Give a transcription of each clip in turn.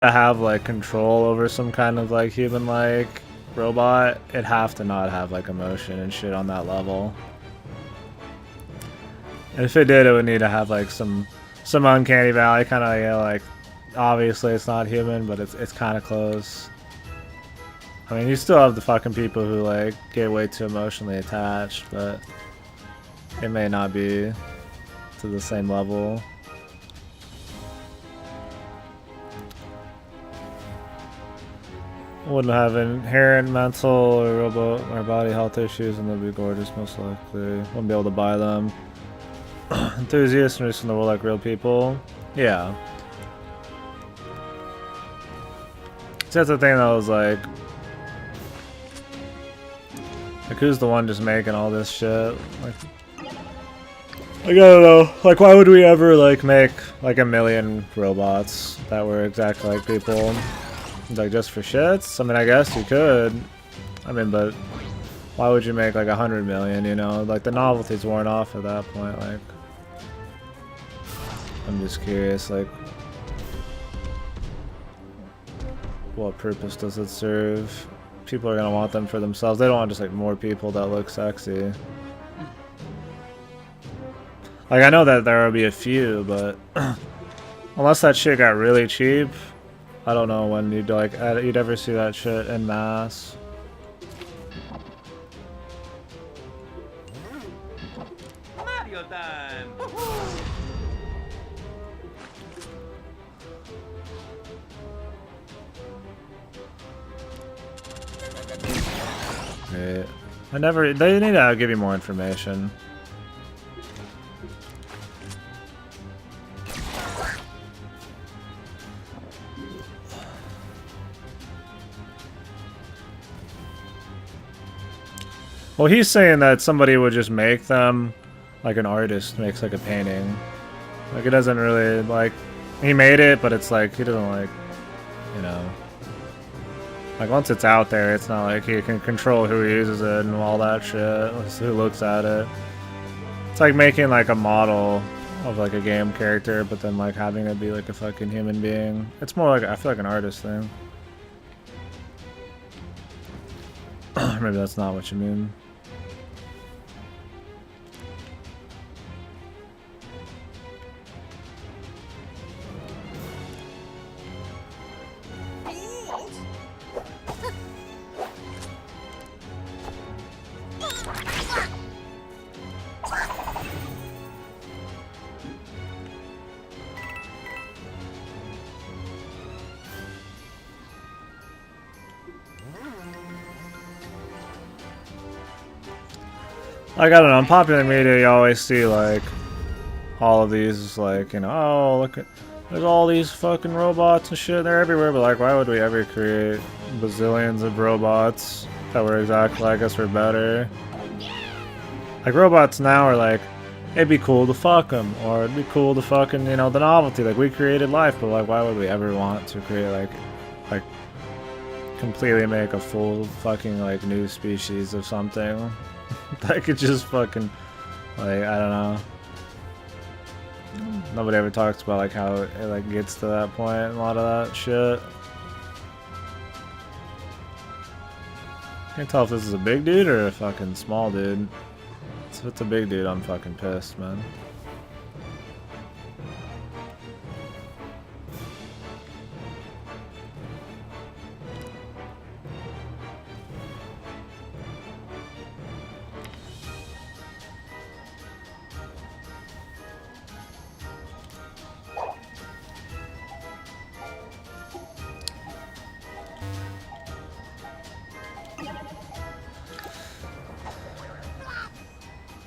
to have like control over some kind of like human-like robot, it'd have to not have like emotion and shit on that level. And if it did, it would need to have like some uncanny valley kind of, yeah, like obviously it's not human, but it's kind of close. I mean, you still have the fucking people who like get way too emotionally attached, but it may not be to the same level. Wouldn't have inherent mental or body health issues, and they'd be gorgeous most likely. Wouldn't be able to buy them. Enthusiasts and in the world like real people. Yeah. So that's the thing that was like who's the one just making all this shit? Like I don't know. Like, why would we ever like make like 1,000,000 robots that were exactly like people? Like, just for shits? I mean, I guess you could. I mean, but why would you make like 100 million, you know? Like, the novelty's worn off at that point, like. I'm just curious, like, what purpose does it serve? People are gonna want them for themselves. They don't want just like more people that look sexy. Like, I know that there will be a few, but unless that shit got really cheap, I don't know when you'd like you'd ever see that shit en masse. Mario time. Right. They need to give you more information. Well, he's saying that somebody would just make them, like an artist makes like a painting. Like, it doesn't really, like, he made it, but it's like, he doesn't like, you know. Like, once it's out there, it's not like he can control who uses it and all that shit, who looks at it. It's like making like a model of like a game character, but then like having it be like a fucking human being. It's more like, I feel like an artist thing. Maybe that's not what you mean. Like, I don't know, in popular media you always see like all of these, like, you know, oh, look at there's all these fucking robots and shit, they're everywhere, but like, why would we ever create bazillions of robots that were exactly like us or better? Like, robots now are like, it'd be cool to fuck them, or it'd be cool to fucking, you know, the novelty, like, we created life, but like, why would we ever want to create like completely make a full fucking like new species of something? That could just fucking, like, I don't know. Nobody ever talks about like how it like gets to that point and a lot of that shit. Can't tell if this is a big dude or a fucking small dude. If it's a big dude, I'm fucking pissed, man.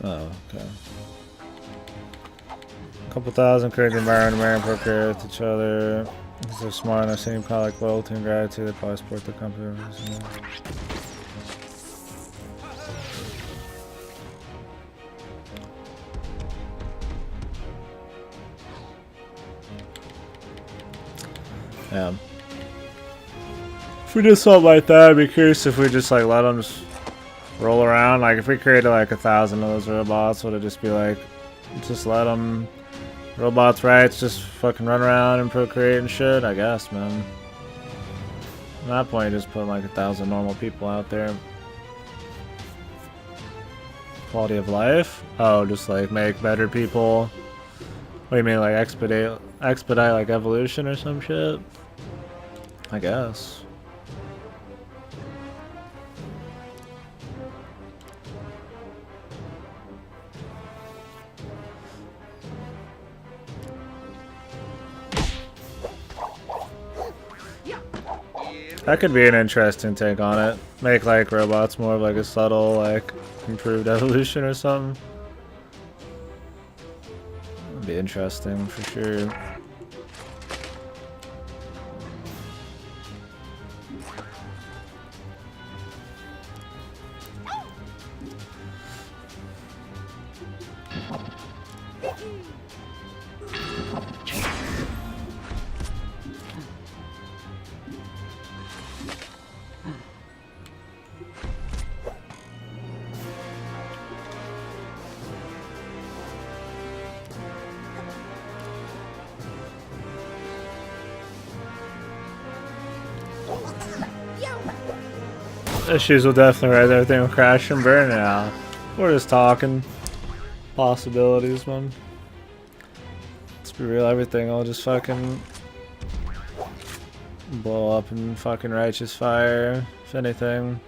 Oh, okay. A couple thousand create the environment and procreate with each other. If they're smart and they seem kind of like loyalty and gratitude, they probably support the company. Yeah. If we did something like that, I'd be curious if we just like let them just roll around. Like, if we created like 1,000 of those robots, would it just be like, just let them, robots' rights, just fucking run around and procreate and shit? I guess, man. At that point, you just put like 1,000 normal people out there. Quality of life? Oh, just like make better people. What do you mean, like expedite like evolution or some shit? I guess. That could be an interesting take on it. Make like robots more of like a subtle, like improved evolution or something. That'd be interesting for sure. Issues will definitely rise, everything will crash and burn now. We're just talking possibilities, man. Let's be real, everything will just fucking blow up in fucking righteous fire, if anything.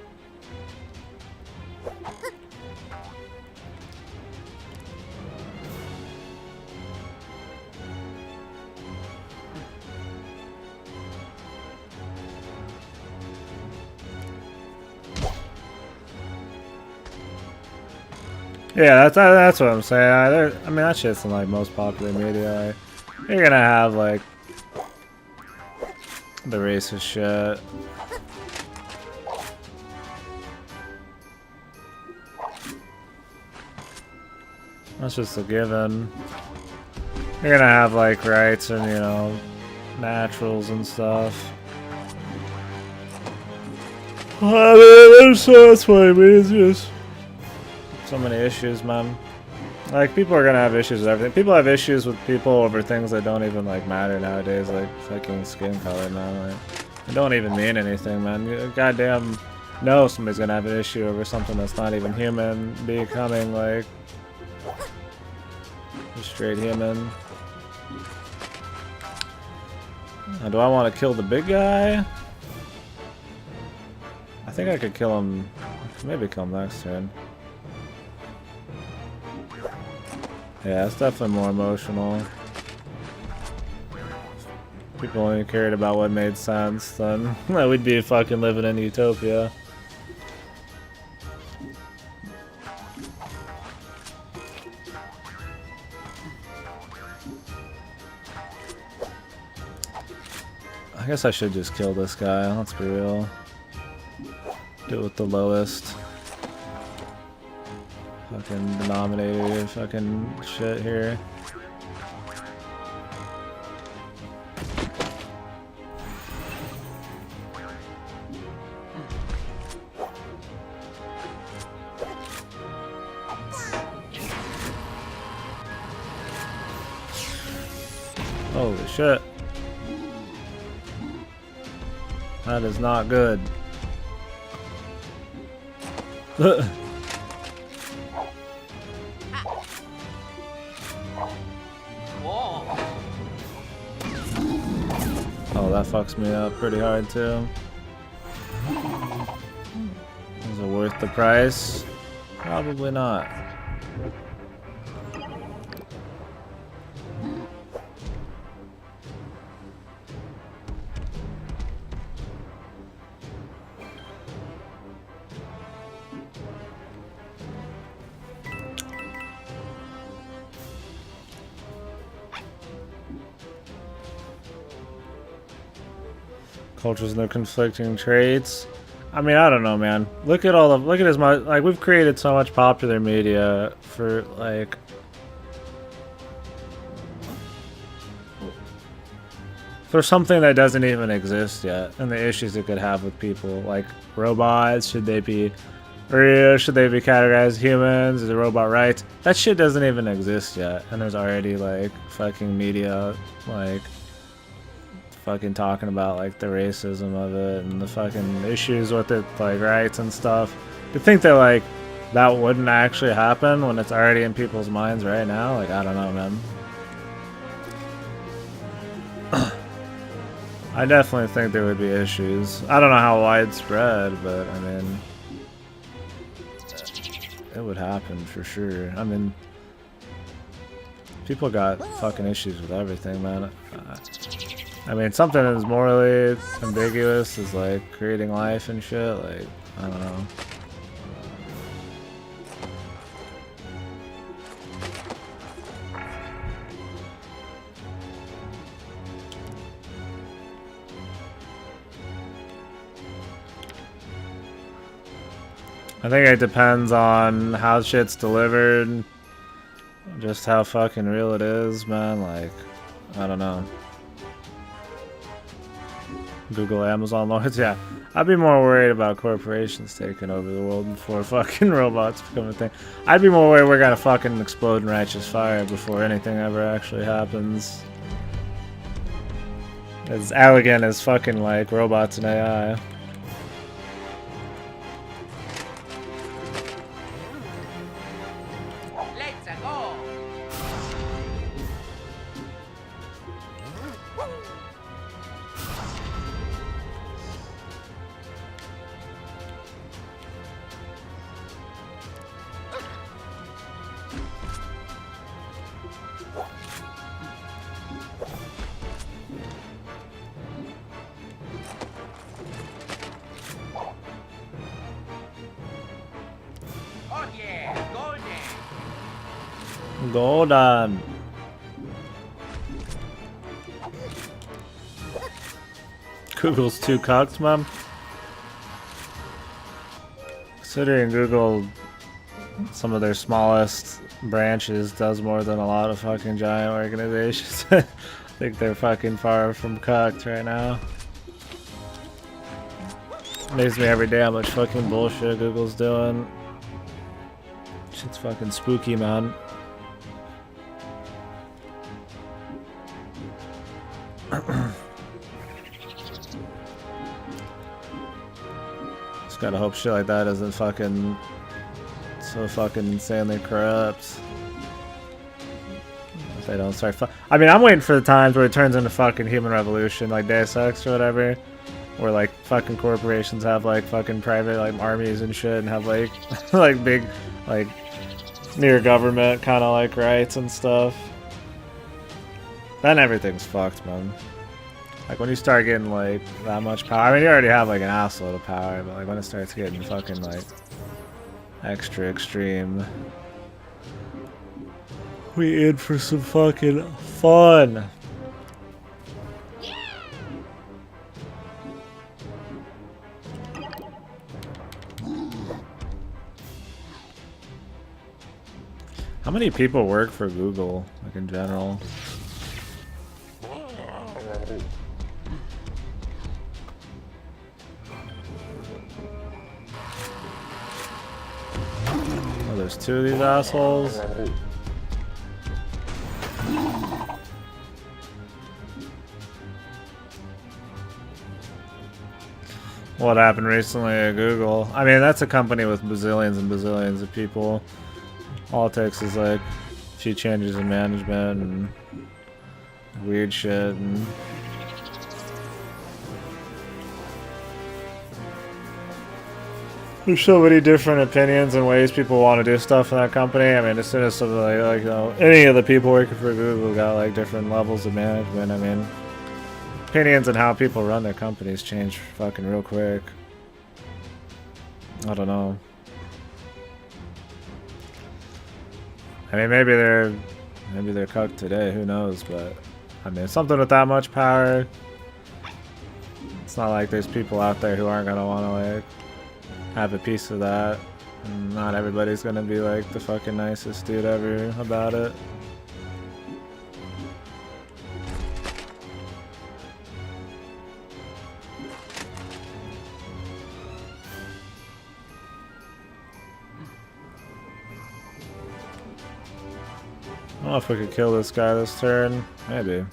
Yeah, that's what I'm saying. I mean, that shit's in like most popular media. Like, you're gonna have like the racist shit. That's just a given. You're gonna have like rights and, you know, naturals and stuff. That's what I mean. It's just so many issues, man. Like, people are gonna have issues with everything. People have issues with people over things that don't even like matter nowadays, like fucking skin color, man. Like, it don't even mean anything, man. You goddamn know somebody's gonna have an issue over something that's not even human becoming like just straight human. Do I want to kill the big guy? I think I could kill him. Maybe kill him next turn. Yeah, it's definitely more emotional. People only cared about what made sense, then we'd be fucking living in utopia. I guess I should just kill this guy, let's be real. Do it with the lowest fucking denominator fucking shit here. Holy shit. That is not good. Oh, that fucks me up pretty hard too. Is it worth the price? Probably not. Cultures and their conflicting traits. I mean, I don't know, man. Look at as much, like, we've created so much popular media for like for something that doesn't even exist yet, and the issues it could have with people. Like robots, should they be real? Should they be categorized as humans? Is it robot rights? That shit doesn't even exist yet, and there's already like fucking media like fucking talking about like the racism of it and the fucking issues with it, like rights and stuff. To think that like that wouldn't actually happen when it's already in people's minds right now, like I don't know, man. I definitely think there would be issues. I don't know how widespread, but I mean, it would happen for sure. I mean, people got fucking issues with everything, man. I mean, something as morally ambiguous as like creating life and shit, like, I don't know. I think it depends on how shit's delivered, just how fucking real it is, man. Like, I don't know. Google, Amazon, Lords, yeah. I'd be more worried about corporations taking over the world before fucking robots become a thing. I'd be more worried we're gonna fucking explode in righteous fire before anything ever actually happens. As elegant as fucking like robots and AI. Golden. Google's too cocked, man. Considering Google, some of their smallest branches does more than a lot of fucking giant organizations. I think they're fucking far from cocked right now. Amazes me every day how much fucking bullshit Google's doing. Shit's fucking spooky, man. Just gotta hope shit like that isn't fucking so fucking insanely corrupt. If they don't start I mean, I'm waiting for the times where it turns into fucking human revolution, like Deus Ex or whatever. Where like fucking corporations have like fucking private like armies and shit and have like like big like near government kind of like rights and stuff. Then everything's fucked, man. Like when you start getting like that much power, I mean you already have like an assload of power, but like when it starts getting fucking like extra extreme, we in for some fucking fun. How many people work for Google, like in general? Oh, there's two of these assholes. What happened recently at Google? I mean, that's a company with bazillions and bazillions of people. All it takes is like a few changes in management and weird shit and there's so many different opinions and ways people want to do stuff in that company. I mean, as soon as something like you know, any of the people working for Google got like different levels of management, I mean, opinions and how people run their companies change fucking real quick. I don't know. I mean, maybe they're cooked today. Who knows? But I mean, something with that much power. It's not like there's people out there who aren't gonna want to like have a piece of that. And not everybody's gonna be like the fucking nicest dude ever about it. I don't know if we could kill this guy this turn. Maybe.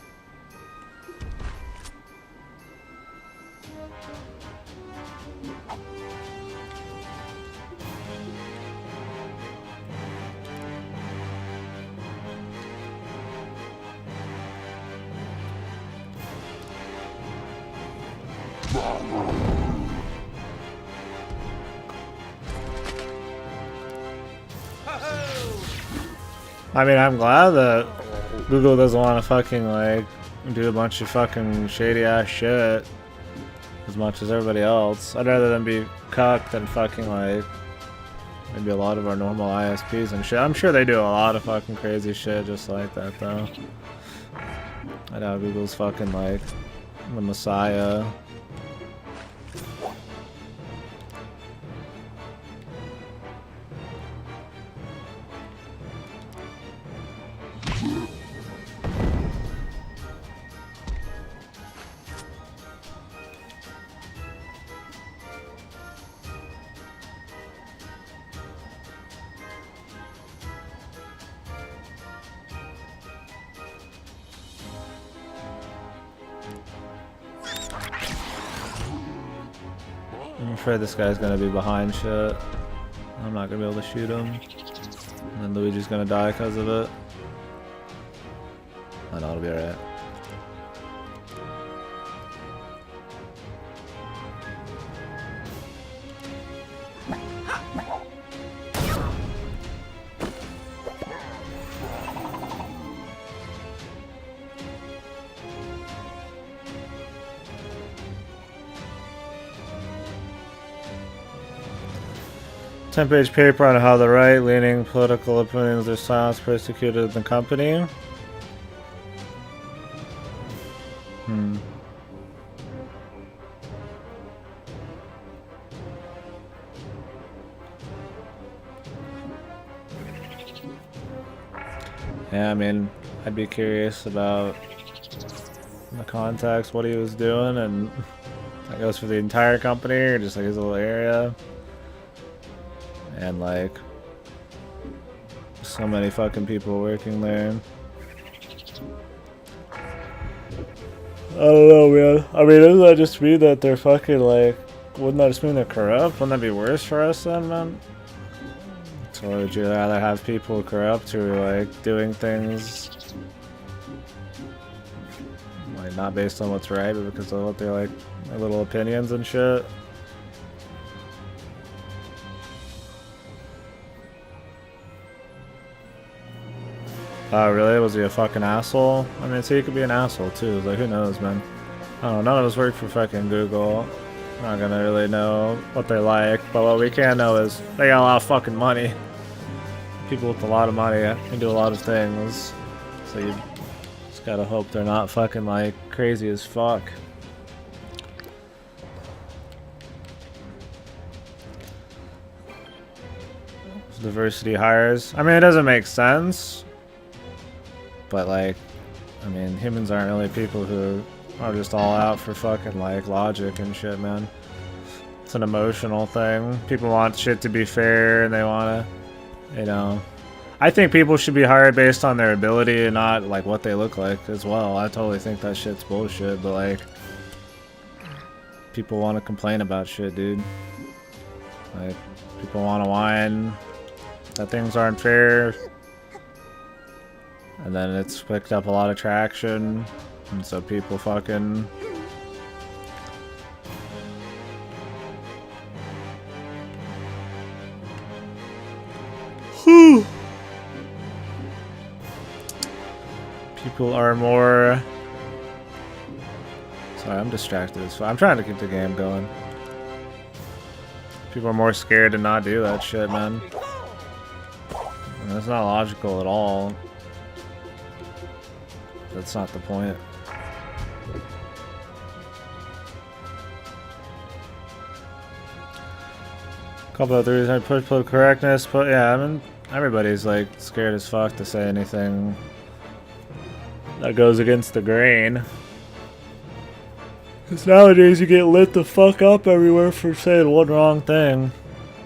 I mean, I'm glad that Google doesn't want to fucking, like, do a bunch of fucking shady ass shit as much as everybody else. I'd rather them be cucked than fucking, like, maybe a lot of our normal ISPs and shit. I'm sure they do a lot of fucking crazy shit just like that, though. I doubt Google's fucking, like, the messiah. I'm afraid this guy's gonna be behind shit. I'm not gonna be able to shoot him. And then Luigi's gonna die because of it. I know it'll be alright. Ten-page paper on how the right-leaning political opinions are silenced, persecuted in the company. Yeah, I mean, I'd be curious about the context, what he was doing, and that goes for the entire company or just like his little area. And like, so many fucking people working there. I don't know, man. I mean, doesn't that just mean that they're fucking like, wouldn't that just mean they're corrupt? Wouldn't that be worse for us then, man? So would you rather have people corrupt who are like doing things like not based on what's right, but because of what they're like, their little opinions and shit? Oh, really? Was he a fucking asshole? I mean, so he could be an asshole too. Like, who knows, man? I don't know. None of us work for fucking Google. Not gonna really know what they like, but what we can know is they got a lot of fucking money. People with a lot of money can do a lot of things. So you just gotta hope they're not fucking like crazy as fuck. Diversity hires. I mean, it doesn't make sense. But like, I mean, humans aren't really people who are just all out for fucking like logic and shit, man. It's an emotional thing. People want shit to be fair and they want to, you know. I think people should be hired based on their ability and not like what they look like as well. I totally think that shit's bullshit, but like, people want to complain about shit, dude. Like, people want to whine that things aren't fair. And then it's picked up a lot of traction, and so people fucking... Whew. People are more... Sorry, I'm distracted as fuck. I'm trying to keep the game going. People are more scared to not do that shit, man. And that's not logical at all. That's not the point. Couple of threes, I push political correctness, but yeah, I mean, everybody's like scared as fuck to say anything that goes against the grain. Because nowadays you get lit the fuck up everywhere for saying one wrong thing.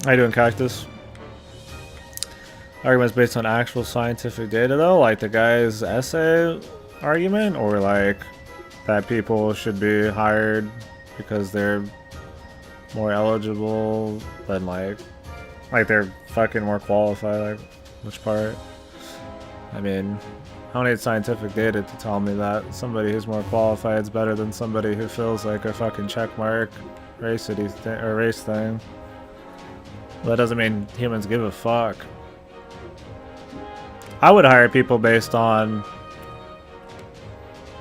How you doing, Cactus? Arguments based on actual scientific data though, like the guy's essay argument, or like that people should be hired because they're more eligible than like they're fucking more qualified. Like, which part? I mean, I don't need scientific data to tell me that somebody who's more qualified is better than somebody who feels like a fucking checkmark race thing. Well, that doesn't mean humans give a fuck. I would hire people based on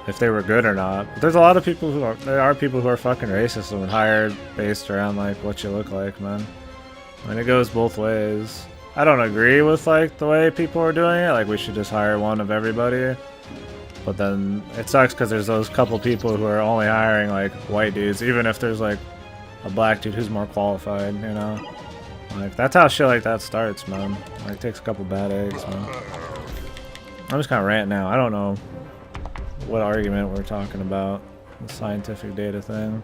if they were good or not. But there's a lot of people there are people who are fucking racist and would hire based around like what you look like, man. I mean, it goes both ways. I don't agree with like the way people are doing it. Like we should just hire one of everybody. But then it sucks because there's those couple people who are only hiring like white dudes, even if there's like a black dude who's more qualified, you know? Like that's how shit like that starts, man. Like it takes a couple bad eggs, man. I'm just kind of ranting now. I don't know what argument we're talking about. The scientific data thing.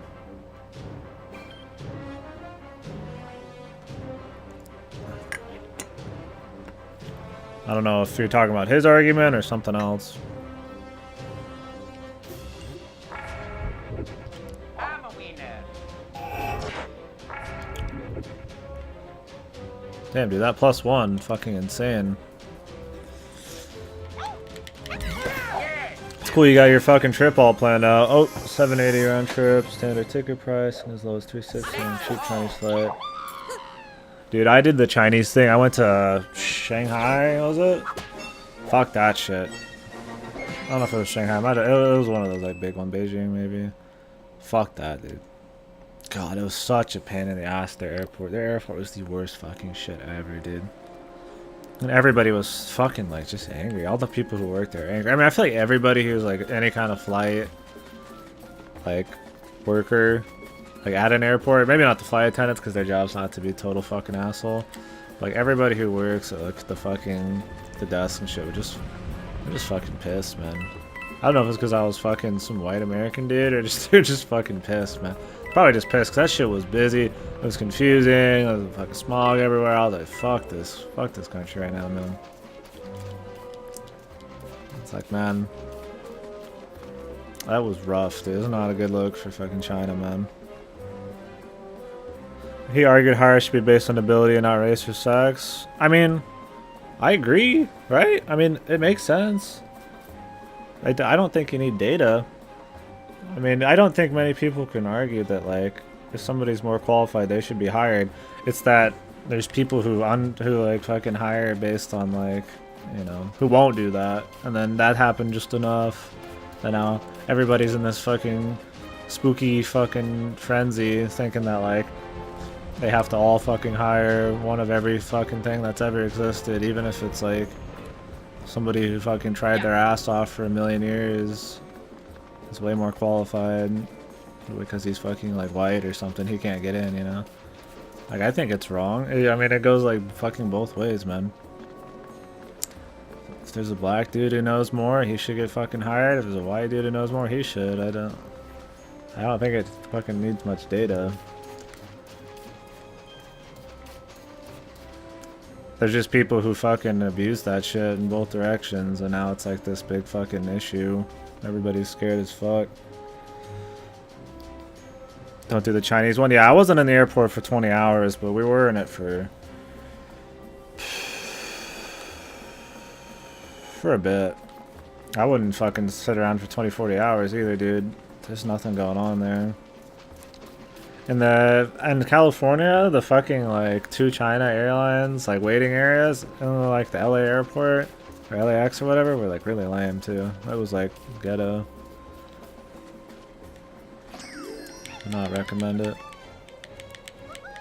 I don't know if you're talking about his argument or something else. I'm a winner. Damn, dude, that +1, fucking insane. It's cool you got your fucking trip all planned out. Oh, 780 round trip, standard ticket price, and as low as 360 on cheap Chinese flight. Dude, I did the Chinese thing. I went to Shanghai, was it? Fuck that shit. I don't know if it was Shanghai. It was one of those like big one, Beijing maybe. Fuck that, dude. God, it was such a pain in the ass, their airport. Their airport was the worst fucking shit ever, dude. And everybody was fucking like just angry. All the people who worked there are angry. I mean, I feel like everybody who's like any kind of flight like worker like at an airport, maybe not the flight attendants because their job's not to be a total fucking asshole. Like everybody who works at like the desk and shit were just fucking pissed, man. I don't know if it's because I was fucking some white American dude or just they're just fucking pissed, man. Probably just pissed because that shit was busy. It was confusing. There was fucking smog everywhere. I was like, fuck this country right now, man. It's like, man, that was rough, dude. It's not a good look for fucking China, man. He argued hire should be based on ability and not race or sex. I mean, I agree, right? I mean, it makes sense. I don't think you need data. I mean, I don't think many people can argue that, like, if somebody's more qualified, they should be hired. It's that there's people who like, fucking hire based on, like, you know, who won't do that. And then that happened just enough. And now everybody's in this fucking spooky fucking frenzy thinking that, like, they have to all fucking hire one of every fucking thing that's ever existed, even if it's like somebody who fucking tried their ass off for a million years is way more qualified because he's fucking like white or something. He can't get in, you know? Like, I think it's wrong. I mean, it goes like fucking both ways, man. If there's a black dude who knows more, he should get fucking hired. If there's a white dude who knows more, he should. I don't think it fucking needs much data. There's just people who fucking abuse that shit in both directions, and now it's like this big fucking issue. Everybody's scared as fuck. Don't do the Chinese one. Yeah, I wasn't in the airport for 20 hours, but we were in it for a bit. I wouldn't fucking sit around for 20, 40 hours either, dude. There's nothing going on there. In California, the fucking like 2 China airlines like waiting areas in like the LA airport or LAX or whatever were like really lame too. That was like ghetto. Would not recommend it.